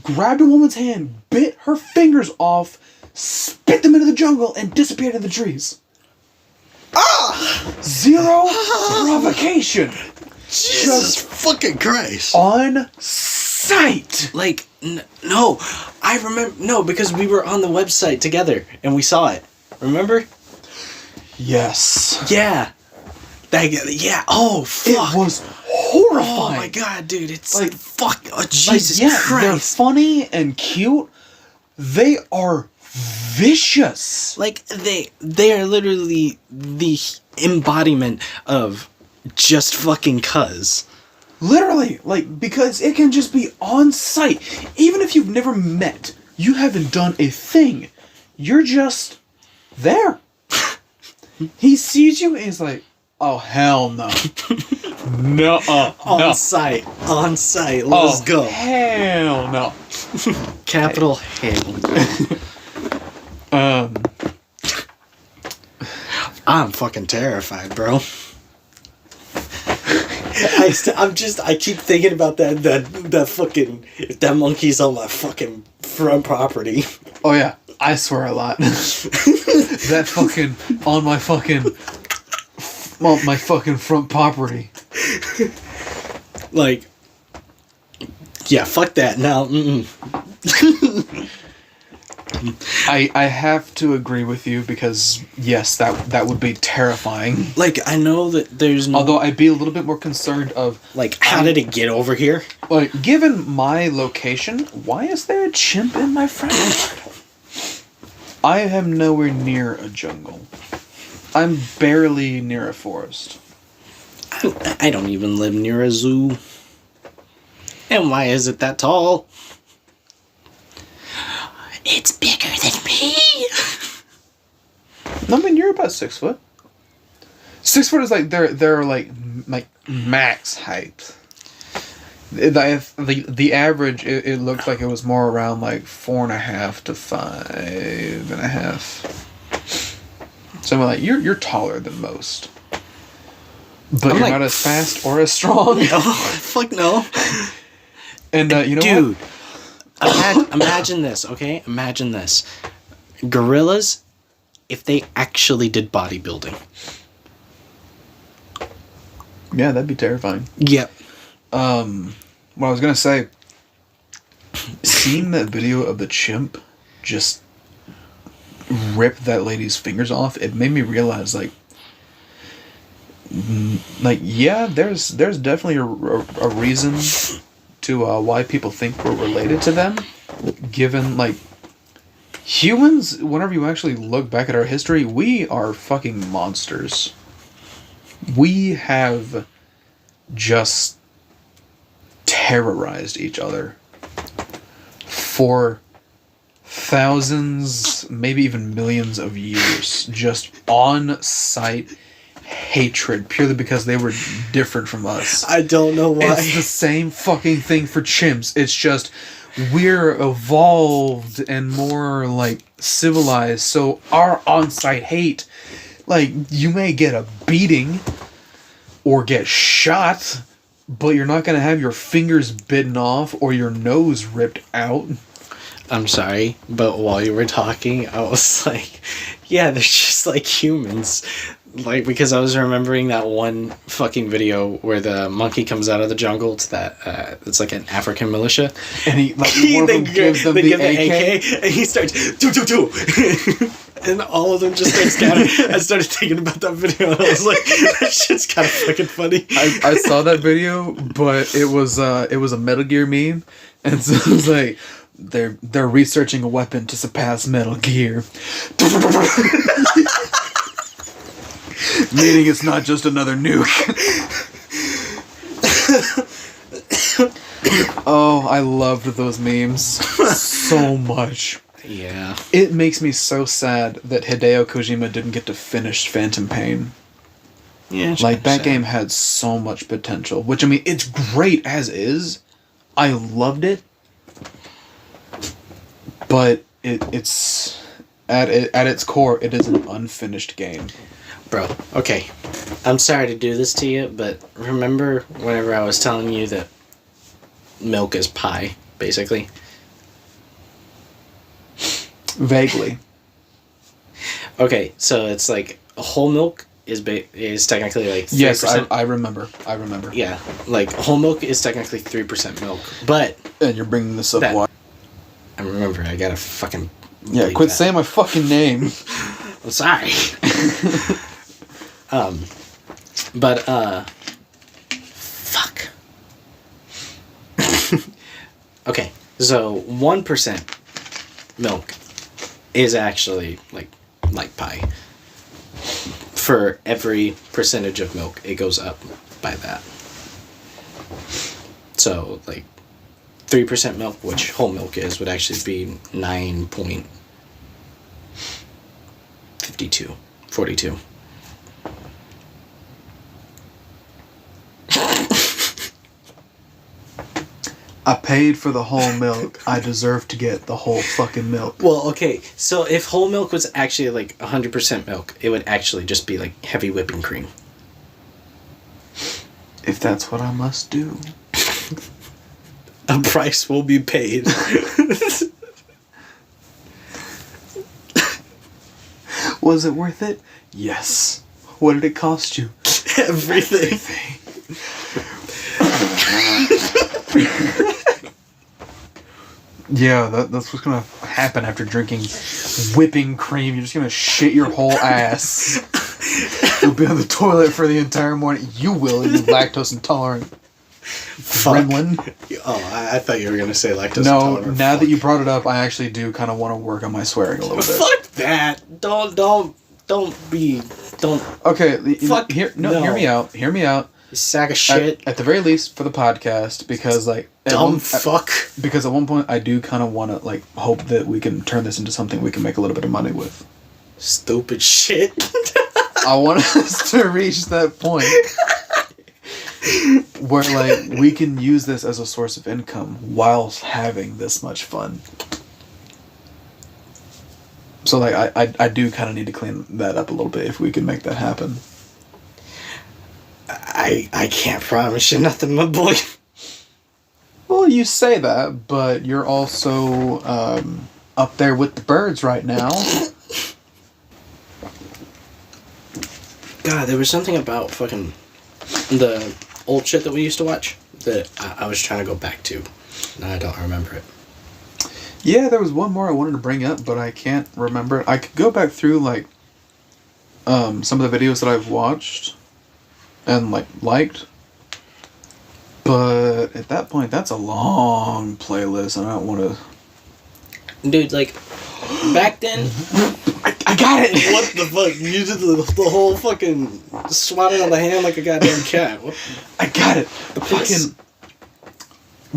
grabbed a woman's hand, bit her fingers off, spit them into the jungle, and disappeared in the trees. Zero provocation. Jesus fucking Christ. On sight. Like, no. I remember, no, because we were on the website together and we saw it. Remember? Yes. Yeah. Yeah. Oh, fuck. It was horrifying. Oh my god, dude. It's Like, fuck. Oh, Jesus they're Christ. funny and cute. They are vicious. Like, they are literally the embodiment of just fucking cuz. Literally, like, because it can just be on sight. Even if you've never met, you haven't done a thing. You're just there. He sees you and he's like, oh, hell no. No. On sight. Let's go. Hell no. Capital hell. I'm fucking terrified, bro. I keep thinking about that fucking, if that monkey's on my fucking front property. Oh yeah, I swear a lot. That fucking on my fucking front property. Like, yeah, fuck that. Now, I have to agree with you because yes, that would be terrifying. like, I know that there's no. Although I'd be a little bit more concerned of Like, how did it get over here? like given my location, why is there a chimp in my front yard? I am nowhere near a jungle. I'm barely near a forest. I don't even live near a zoo. And why is it that tall? It's bigger than me. I mean, you're about 6 foot. 6 foot is like they're like max height. The average it looked like it was more around like 4.5 to 5.5. So I'm like you're taller than most, but you're not as fast or as strong. No, fuck no. And you know dude, what? Imagine this, okay? Imagine this. Gorillas, if they actually did bodybuilding. Yeah, that'd be terrifying. Yep. What I was gonna say, seeing that video of the chimp just rip that lady's fingers off, it made me realize yeah, there's definitely a reason to why people think we're related to them, given like humans, whenever you actually look back at our history, we are fucking monsters. We have just terrorized each other for thousands, maybe even millions of years, just on-site hatred purely because they were different from us. I don't know why. It's the same fucking thing for chimps. It's just we're evolved and more like civilized, so our on-site hate, like, you may get a beating or get shot, but you're not going to have your fingers bitten off or your nose ripped out. I'm sorry, but while you were talking, I was like, yeah, they're just like humans. Like, because I was remembering that one fucking video where the monkey comes out of the jungle to that, it's like an African militia. And he, like, one of them gives them the AK. And he starts, do. And all of them just start scattering. I started thinking about that video and I was like, that shit's kind of fucking funny. I saw that video, but it was a Metal Gear meme. And so it was like, they're researching a weapon to surpass Metal Gear. Meaning it's not just another nuke. Oh, I loved those memes so much. Yeah. It makes me so sad that Hideo Kojima didn't get to finish Phantom Pain. Yeah. Like, that game had so much potential. Which, I mean, it's great as is. I loved it. But it's at its core, it is an unfinished game. Bro, okay. I'm sorry to do this to you, but remember whenever I was telling you that milk is pie, basically? Vaguely. Okay, so it's like whole milk is technically like 3%. Yes, I remember. Yeah, like whole milk is technically 3% milk, but... And you're bringing this up why? I remember, I gotta fucking... Yeah, quit saying my fucking name. I'm sorry. Fuck. Okay, so 1% milk is actually like pie. For every percentage of milk, it goes up by that. So, like, 3% milk, which whole milk is, would actually be 9.42. I paid for the whole milk. I deserve to get the whole fucking milk. Well, okay, so if whole milk was actually like 100% milk, it would actually just be like heavy whipping cream. If that's what I must do. A price will be paid. Was it worth it? Yes. What did it cost you? Everything. Yeah, that's what's gonna happen after drinking whipping cream. You're just gonna shit your whole ass. You'll be on the toilet for the entire morning. You will, you lactose intolerant gremlin. Oh, I thought you were gonna say lactose intolerant. Now that you brought it up, I actually do kind of want to work on my swearing a little bit. Fuck that! Don't. Don't. Okay, Fuck, hear no. me out. Hear me out. You sack of shit. At the very least for the podcast, because like Fuck. Because at one point I do kind of want to like hope that we can turn this into something we can make a little bit of money with. Stupid shit. I want us to reach that point where like we can use this as a source of income whilst having this much fun. So like I do kind of need to clean that up a little bit if we can make that happen. I can't promise you nothing, my boy. Well, you say that, but you're also up there with the birds right now. God, there was something about fucking the old shit that we used to watch that I was trying to go back to. Now I don't remember it. Yeah, there was one more I wanted to bring up, but I can't remember it. I could go back through like some of the videos that I've watched and like liked. But at that point, that's a long playlist, and I don't want to... Dude, like, back then... I got it! What the fuck? You did the whole fucking swatting on the hand like a goddamn cat. What? I got it! Fucking...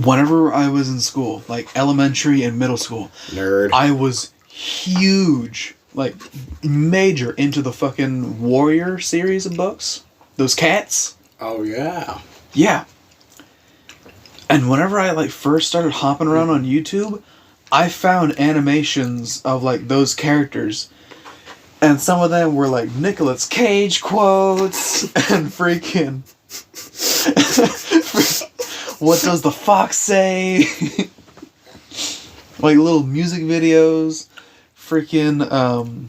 Whenever I was in school, like elementary and middle school... Nerd. I was huge, like, major into the fucking Warrior series of books. Those cats. Oh, yeah. Yeah. And whenever I like first started hopping around on YouTube, I found animations of like those characters. And some of them were like Nicolas Cage quotes and freaking what does the fox say? Like little music videos, freaking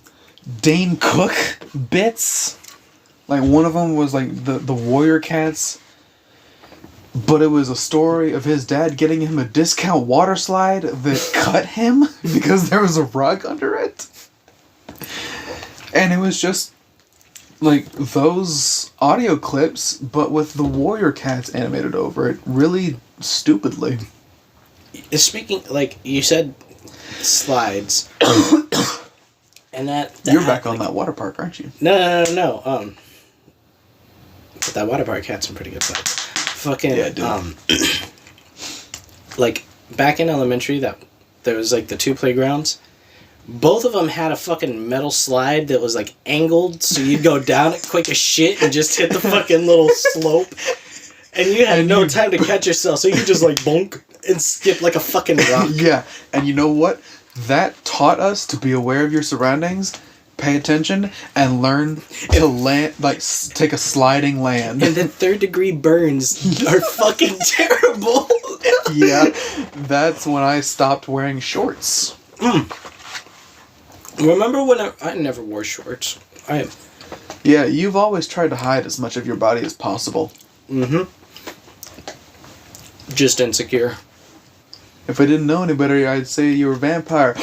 Dane Cook bits. Like one of them was like the Warrior Cats. But it was a story of his dad getting him a discount water slide that cut him because there was a rug under it. And it was just like those audio clips, but with the Warrior Cats animated over it really stupidly. Speaking, like, you said slides. And that You're back on that water park, aren't you? No. But that water park had some pretty good slides. Fucking, yeah, dude. Like, back in elementary, that there was, like, the two playgrounds. Both of them had a fucking metal slide that was, like, angled, so you'd go down it quick as shit and just hit the fucking little slope. And you had no time to catch yourself, so you just, like, bonk and skip like a fucking rock. Yeah, and you know what? That taught us to be aware of your surroundings, pay attention, and learn to land, like, take a sliding land. And then third-degree burns are fucking terrible. Yeah, that's when I stopped wearing shorts. Remember when I never wore shorts? Yeah, you've always tried to hide as much of your body as possible. Mm-hmm. Just insecure. If I didn't know any better, I'd say you were a vampire.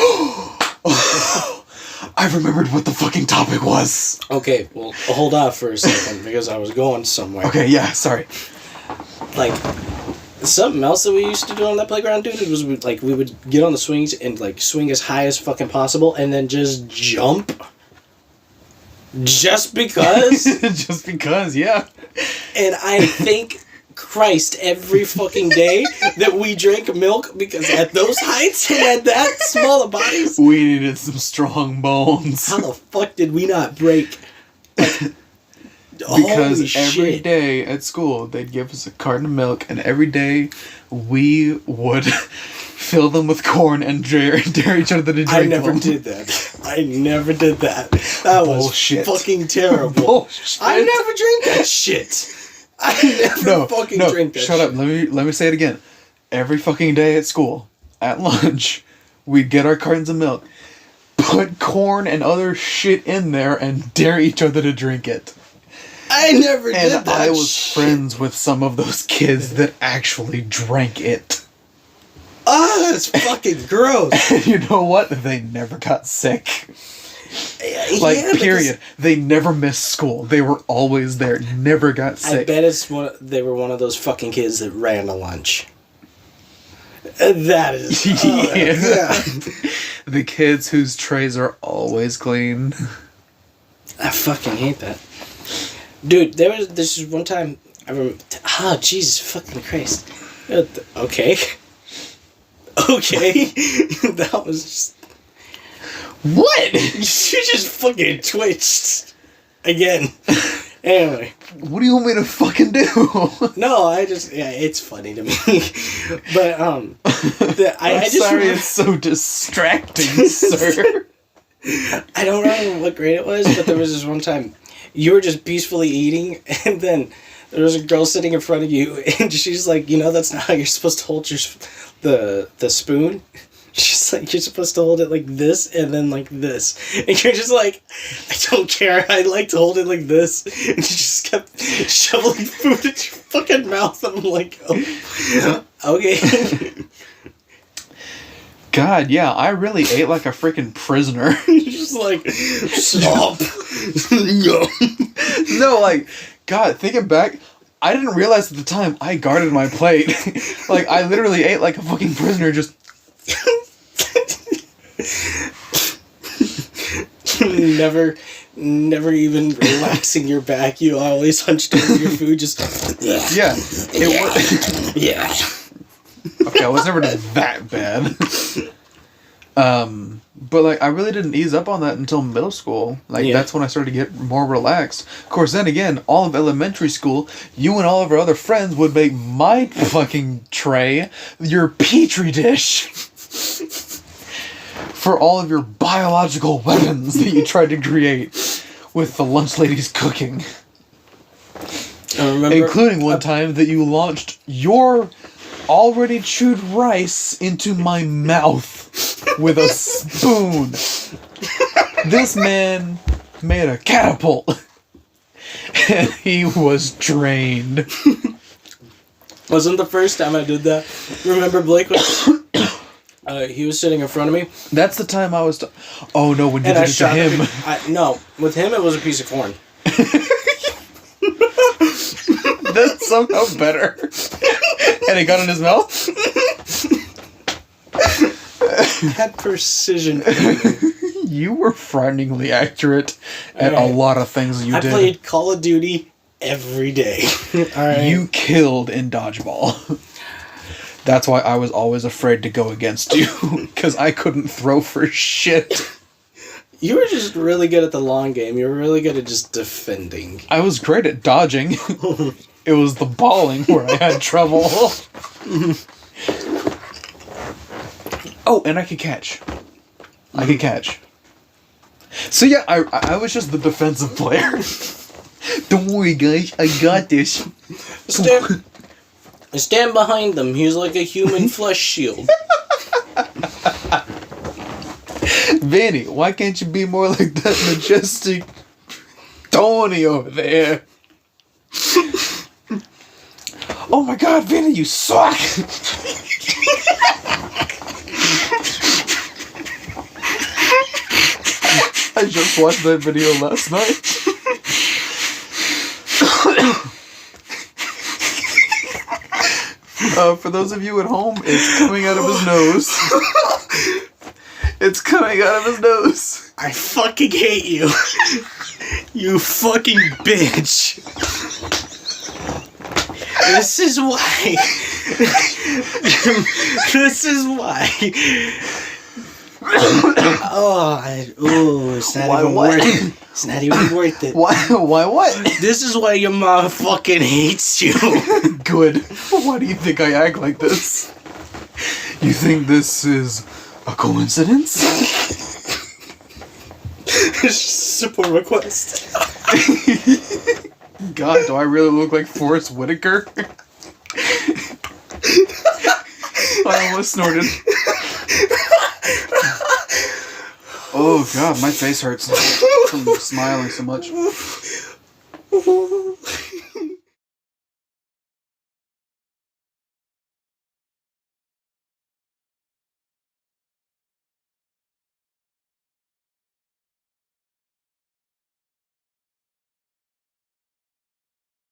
I remembered what the fucking topic was. Okay, well, hold off for a second because I was going somewhere. Okay, yeah, sorry. Like, something else that we used to do on that playground, dude, it was like we would get on the swings and like swing as high as fucking possible and then just jump. Just because? Just because, yeah. And I thank Christ every fucking day that we drank milk because at those heights and at that small of bodies, we needed some strong bones. how the fuck did we not break? Like, because every day at school they'd give us a carton of milk, and every day we would fill them with corn and dare each other to drink I never them. did that. That was Bullshit. fucking terrible. Bullshit. I never drink that shit. I never drink that shut shit. up. Let me say it again. Every fucking day at school, at lunch, we'd get our cartons of milk, put corn and other shit in there, and dare each other to drink it. I never did And that I was shit. friends with some of those kids that actually drank it. Ah, that's fucking gross. And you know what? They never got sick. Like, Yeah, period. They never missed school. They were always there. Never got sick. I bet they were one of those fucking kids that ran to lunch. That is... Yeah. The kids whose trays are always clean. I fucking hate that. Dude, this is one time, I remember, oh, Jesus fucking Christ. Okay. Okay. That was just... What? You just fucking twitched. Again. Anyway. What do you want me to fucking do? No, it's funny to me. But, I'm I just sorry remember, it's so distracting, sir. I don't remember what grade it was, but there was this one time you were just peacefully eating, and then there was a girl sitting in front of you, and she's like, that's not how you're supposed to hold the spoon. She's like, you're supposed to hold it like this, and then like this. And you're just like, I don't care, I like to hold it like this. And you just kept shoveling food in your fucking mouth. I'm like, oh, okay. God, yeah, I really ate like a freaking prisoner. You're just like, stop. No. No, like, God, thinking back, I didn't realize at the time I guarded my plate. Like, I literally ate like a fucking prisoner, just... Never even relaxing your back. You always hunched over your food, just... Yeah. Yeah. Okay, I was never that bad. But like, I really didn't ease up on that until middle school. Like, that's when I started to get more relaxed. Of course, then again, all of elementary school, you and all of our other friends would make my fucking tray your petri dish. For all of your biological weapons that you tried to create with the lunch lady's cooking. I remember, including one time that you launched your already chewed rice into my mouth with a spoon. This man made a catapult. And he was drained. Wasn't the first time I did that. Remember Blake was... he was sitting in front of me. That's the time I was... Oh no, when you did it to him. No, with him it was a piece of corn. That's somehow better. And it got in his mouth? Had precision. You were frighteningly accurate at a lot of things you did. I played Call of Duty every day. Alright. You killed in dodgeball. That's why I was always afraid to go against you. Because I couldn't throw for shit. You were just really good at the long game. You were really good at just defending. I was great at dodging. It was the balling where I had trouble. Oh, and I could catch. I could catch. So yeah, I was just the defensive player. Don't worry, guys. I got this. Stand behind them. He's like a human flesh shield. Vanny, why can't you be more like that majestic Tony over there? Oh my god, Vanny, you suck! I just watched that video last night. For those of you at home, it's coming out of his nose. It's coming out of his nose. I fucking hate you. You fucking bitch. This is why. This is why. It's not even worth it. It's not even worth it. Why what? This is why your mom fucking hates you. Good. Why do you think I act like this? You think this is a coincidence? It's just a support request. God, do I really look like Forrest Whitaker? I almost snorted. Oh god, my face hurts from smiling so much.